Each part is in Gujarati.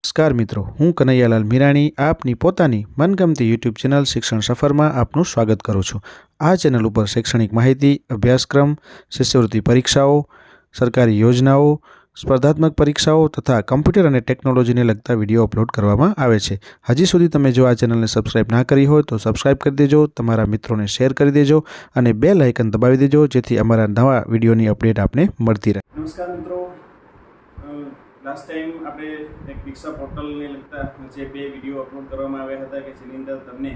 નમસ્કાર મિત્રો, હું કનૈયાલાલ મીરાણી આપની પોતાની મનગમતી યુટ્યુબ ચેનલ શિક્ષણ સફરમાં આપનું સ્વાગત કરું છું। આ ચેનલ ઉપર શૈક્ષણિક માહિતી, અભ્યાસક્રમ, શિષ્યવૃત્તિ પરીક્ષાઓ, સરકારી યોજનાઓ, સ્પર્ધાત્મક પરીક્ષાઓ તથા કમ્પ્યુટર અને ટેકનોલોજીને લગતા વિડીયો અપલોડ કરવામાં આવે છે। હજી સુધી તમે જો આ ચેનલને સબસ્ક્રાઇબ ના કરી હોય તો સબસ્ક્રાઇબ કરી દેજો, તમારા મિત્રોને શેર કરી દેજો અને બેલ આઇકન દબાવી દેજો જેથી અમારા નવા વિડીયોની અપડેટ આપને મળતી રહે। નમસ્કાર મિત્રો, લાસ્ટ ટાઈમ આપણે એક દીક્ષા પોર્ટલને લગતા જે બે વિડીયો અપલોડ કરવામાં આવ્યા હતા કે જેની અંદર તમને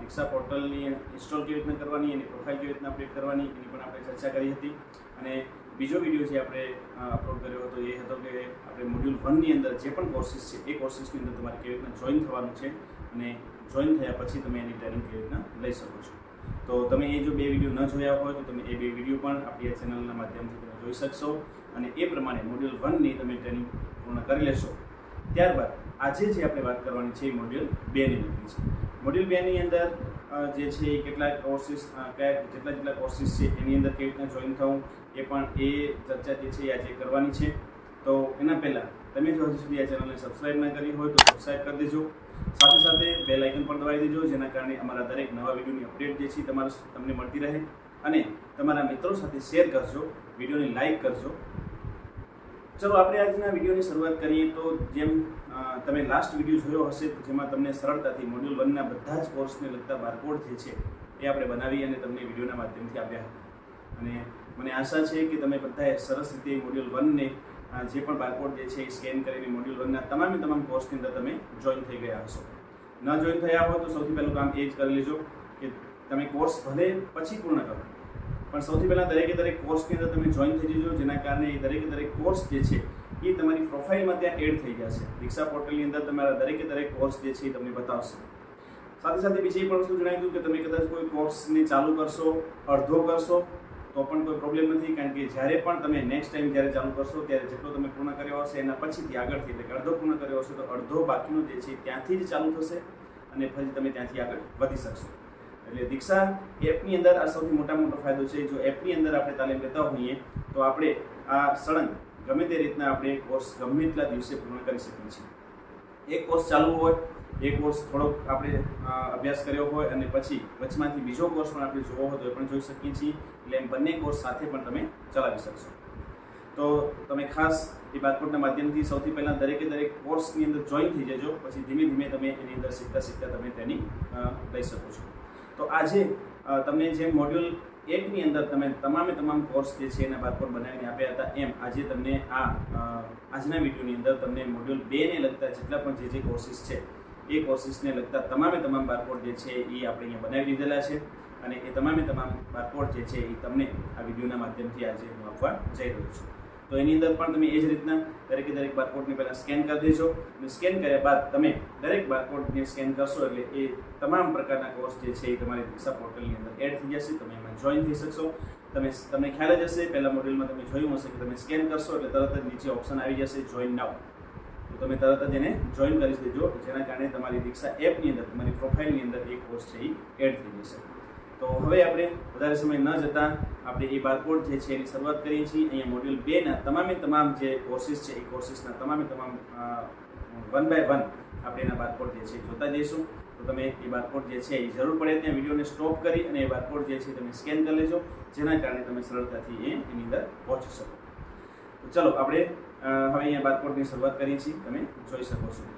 દીક્ષા પોર્ટલની ઇન્સ્ટોલ કેવી રીતના કરવાની, એની પ્રોફાઇલ કેવી રીતના અપડેટ કરવાની એની પણ આપણે ચર્ચા કરી હતી। અને બીજો વિડીયો જે આપણે અપલોડ કર્યો હતો એ હતો કે આપણે મોડ્યુલ 1ની અંદર જે પણ કોર્સિસ છે એ કોર્સિસની અંદર તમારે કેવી રીતના જોઈન થવાનું છે અને જોઈન થયા પછી તમે એની ટ્રેનિંગ કેવી રીતના લઈ શકો છો। તો તમે એ જો બે વિડીયો ન જોયા હોય તો તમે એ બે વિડીયો પણ આપણી આ ચેનલના માધ્યમથી તમે જોઈ શકશો અને એ પ્રમાણે મોડ્યુલ 1ની તમે ટ્રેનિંગ પૂર્ણ કરી લેશો। ત્યારબાદ આજે જે આપણે વાત કરવાની છે એ મોડ્યુલ 2ની લગતી છે। મોડ્યુલ 2ની અંદર જે છે એ કેટલાક કોર્સિસ જેટલા કોર્સિસ છે એની અંદર કેવી રીતના જોઈન થવું એ પણ એ ચર્ચા જે છે એ આજે કરવાની છે। તો એના પહેલાં તમે જો હજી સુધી આ ચેનલને સબસ્ક્રાઇબ ન કરી હોય તો સબસ્ક્રાઇબ કરી દેજો, સાથે સાથે બેલ આઇકન પણ દબાવી દેજો જેના કારણે અમારા દરેક નવા વિડીયોની અપડેટ જે છે તમને મળતી રહે અને તમારા મિત્રો સાથે શેર કરજો, વિડીયોને લાઇક કરજો। ચલો આપણે આજના વિડીયોની શરૂઆત કરીએ તો જેમ તમે લાસ્ટ વિડીયો જોયો હશે જેમાં તમને સરળતાથી મોડ્યુલ 1ના બધા જ કોર્સને લગતા બારકોડ જે છે એ આપણે બનાવી અને તમને વિડીયોના માધ્યમથી આપ્યા હતા અને મને આશા છે કે તમે બધાએ સરસ રીતે મોડ્યુલ 1ને જે પણ બારકોડ જે છે એ સ્કેન કરીને મોડ્યુલ 1ના તમામ કોર્સની અંદર તમે જોઈન થઈ ગયા હશો। ન જોઈન થયા હોય તો સૌથી પહેલું કામ એ જ કરી લેજો કે તમે કોર્સ ભલે પછી પૂર્ણ કરો પણ સૌથી પહેલાં દરેક કોર્સની અંદર તમે જોઈન થઈ જજો જેના કારણે એ દરેક કોર્સ જે છે એ તમારી પ્રોફાઇલમાં ત્યાં એડ થઈ જશે। દીક્ષા પોર્ટલની અંદર તમારા દરેક કોર્સ જે છે એ તમને બતાવશે। સાથે સાથે બીજી પણ વસ્તુ જણાવી દઉં કે તમે કદાચ કોઈ કોર્સને ચાલુ કરશો, અડધો કરશો તો પણ કોઈ પ્રોબ્લેમ નથી, કારણ કે જ્યારે પણ તમે નેક્સ્ટ ટાઈમ જ્યારે ચાલુ કરશો ત્યારે જેટલો તમે પૂર્ણ કર્યો હશે એના પછીથી આગળથી એટલે કે અડધો પૂર્ણ કર્યો હશે તો અડધો બાકીનો જે છે ત્યાંથી જ ચાલુ થશે અને ફરી તમે ત્યાંથી આગળ વધી શકશો। એટલે દીક્ષા એપની અંદર આ સૌથી મોટો ફાયદો છે। જો એપની અંદર આપણે તાલીમ લેતા હોઈએ તો આપણે આ સળંગ ગમે તે રીતના આપણે કોર્સ ગમે એટલા દિવસે પૂર્ણ કરી શકીએ છીએ। એક કોર્સ ચાલુ હોય, એક કોર્સ થોડોક આપણે અભ્યાસ કર્યો હોય અને પછી વચમાંથી બીજો કોર્સ પણ આપણે જોવો હોય તો એ પણ જોઈ શકીએ છીએ। એટલે એમ બંને કોર્સ સાથે પણ તમે ચલાવી શકશો। તો તમે ખાસ એ બારકોડના માધ્યમથી સૌથી પહેલાં દરેક કોર્સની અંદર જોઈન થઈ જજો, પછી ધીમે ધીમે તમે એની અંદર શીખતા તમે ટ્રેનિંગ લઈ શકો છો। તો આજે તમને જે મોડ્યુલ 1ની અંદર તમે તમામ કોર્સ જે છે એના બારકોડ બનાવીને આપ્યા હતા એમ આજે તમને આજના વિડીયોની અંદર તમને મોડ્યુલ 2ને લગતા જેટલા પણ જે કોર્સિસ છે એ કોર્સિસને લગતા તમામ બારકોડ જે છે એ આપણે અહીંયા બનાવી દીધેલા છે અને એ તમામ બારકોડ જે છે એ તમને આ વિડીયોના માધ્યમથી આજે હું આપવા જઈ રહ્યો છું। તો એની અંદર પણ તમે એ જ રીતના દરેક બારકોડને પહેલાં સ્કેન કરી દેજો અને સ્કેન કર્યા બાદ તમે દરેક બારકોડને સ્કેન કરશો એટલે એ તમામ પ્રકારના કોર્સ જે છે એ તમારી દીક્ષા પોર્ટલની અંદર એડ થઈ જશે, તમે એમાં જોઈન થઈ શકશો। તમને ખ્યાલ જ હશે, પહેલા મોડ્યુલમાં તમે જોયું હશે કે તમે સ્કેન કરશો એટલે તરત જ નીચે ઓપ્શન આવી જશે જોઈન નાઉ, તો તમે તરત જ એને જોઈન કરી દેજો જેના કારણે તમારી દીક્ષા એપની અંદર તમારી પ્રોફાઇલની અંદર એ કોર્સ છે એ એડ થઈ જશે। તો હવે આપણે વધારે સમય ન જતાં આપણે એ બારકોડ જે છે એની શરૂઆત કરીએ છીએ। અહીંયા મોડ્યુલ 2ના તમામ જે કોર્સિસ છે એ કોર્સિસના તમામ 1 બાય 1 આપણે એના બારકોડ જે છે જોતા જઈશું। તો તમે એ બારકોડ જે છે એ જરૂર પડે ત્યાં વિડીયોને સ્ટોપ કરી અને એ બારકોડ જે છે તમે સ્કેન કરી લેજો જેના કારણે તમે સરળતાથી એની અંદર પહોંચી શકો। તો ચલો આપણે હવે અહીંયા બારકોડની શરૂઆત કરીએ છીએ, તમે જોઈ શકો છો।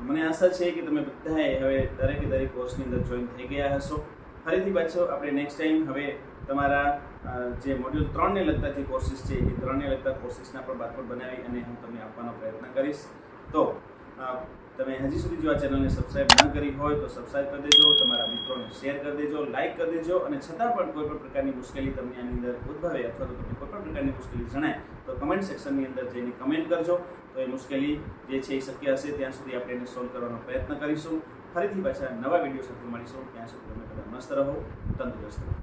મને આશા છે કે તમે બધાએ હવે દરેક કોર્સની અંદર જોઈન થઈ ગયા હશો. ફરીથી પાછો આપણે નેક્સ્ટ ટાઈમ હવે તમારા જે મોડ્યુલ 3 ને લગતા જે કોર્સિસ છે એ 3 ને લગતા કોર્સિસના પણ બારકોડ બનાવી અને હું તમને આપવાનો પ્રયત્ન કરીશ. તો તમે હજી સુધી જો આ ચેનલને સબસ્ક્રાઇબ ન કરી હોય તો સબસ્ક્રાઇબ કરી દેજો, તમારા મિત્રોને શેર કરી દેજો, લાઇક કરી દેજો. અને છતાં પણ કોઈ પણ પ્રકારની મુશ્કેલી તમને આની અંદર ઉદ્ભવે અથવા તો તમને કોઈ પણ પ્રકારની મુશ્કેલી જણાય તો કમેન્ટ સેક્શનની અંદર જઈને કમેન્ટ કરજો. તો એ મુશ્કેલી જે છે એ શક્ય હશે ત્યાં સુધી આપણે એને સોલ્વ કરવાનો પ્રયત્ન કરીશું. ફરીથી પાછા નવા વિડીયો સાથે મળીશું. ત્યાં સુધી તમે બધા મસ્ત રહો, તંદુરસ્ત રહો.